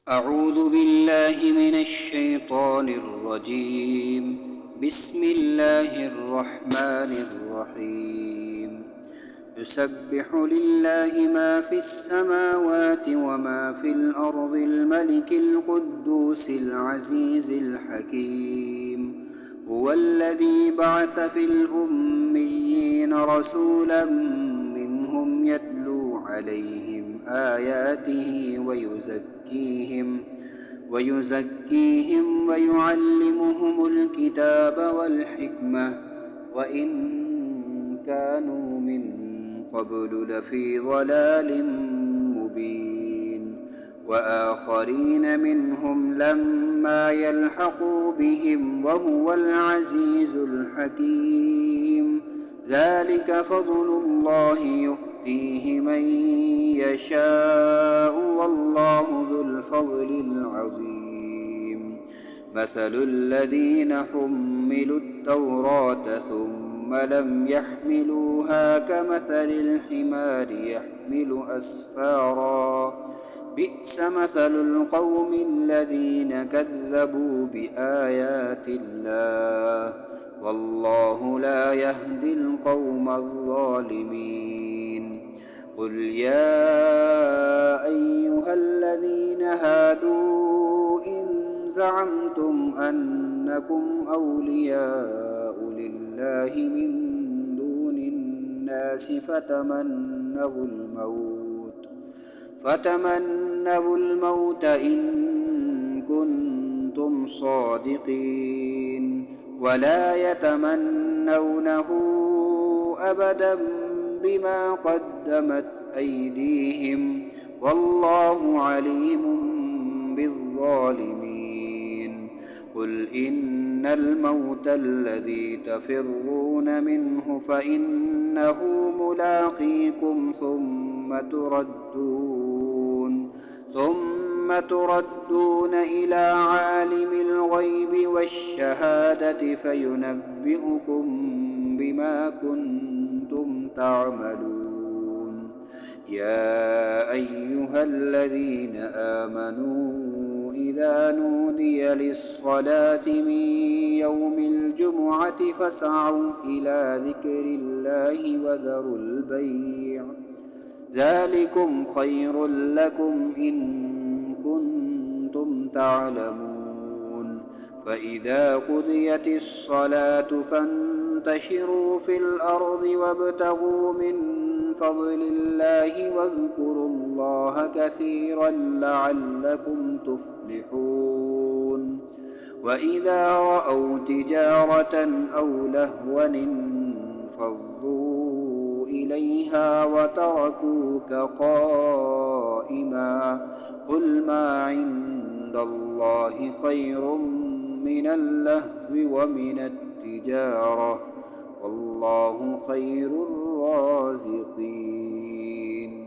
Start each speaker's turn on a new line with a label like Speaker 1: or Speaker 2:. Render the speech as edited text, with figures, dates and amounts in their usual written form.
Speaker 1: أعوذ بالله من الشيطان الرجيم. بسم الله الرحمن الرحيم. يسبح لله ما في السماوات وما في الأرض الملك القدوس العزيز الحكيم. هو الذي بعث في الأميين رسولا منهم يتلو عليهم آياته ويزكيهم ويعلمهم الكتاب والحكمة وإن كانوا من قبل لفي ضلال مبين. وآخرين منهم لما يلحقوا بهم وهو العزيز الحكيم. ذلك فضل الله يؤتيه من يشاء والله ذو الفضل العظيم. مثل الذين حملوا التوراة ثم لم يحملوها كمثل الحمار يحمل أسفارا بئس مثل القوم الذين كذبوا بآيات الله والله لا يهدي القوم الظالمين. قل يا أيها الذين هادوا إن زعمتم أنكم أولياء لله من دون الناس فتمنوا الموت إن كنتم صادقين ولا يتمنونه أبدا بما قدمت أيديهم والله عليم بالظالمين. قل إن الموت الذي تفرون منه فإنه ملاقيكم ثم تردون إلى عالم الغيب والشهادة فينبئكم بما كنتم تعملون. يا أيها الذين آمنوا إذا نودي للصلاة من يوم الجمعة فاسعوا إلى ذكر الله وذروا البيع ذلكم خير لكم إن كنتم تعلمون. فإذا قضيت الصلاة فانتشروا في الأرض وابتغوا من فضل الله واذكروا الله كثيرا لعلكم تفلحون. وإذا رأوا تجارة أو لهوا انفضوا إليها وتركوك قائما قل ما عند الله خير من اللهو ومن التجارة والله خير الرازقين.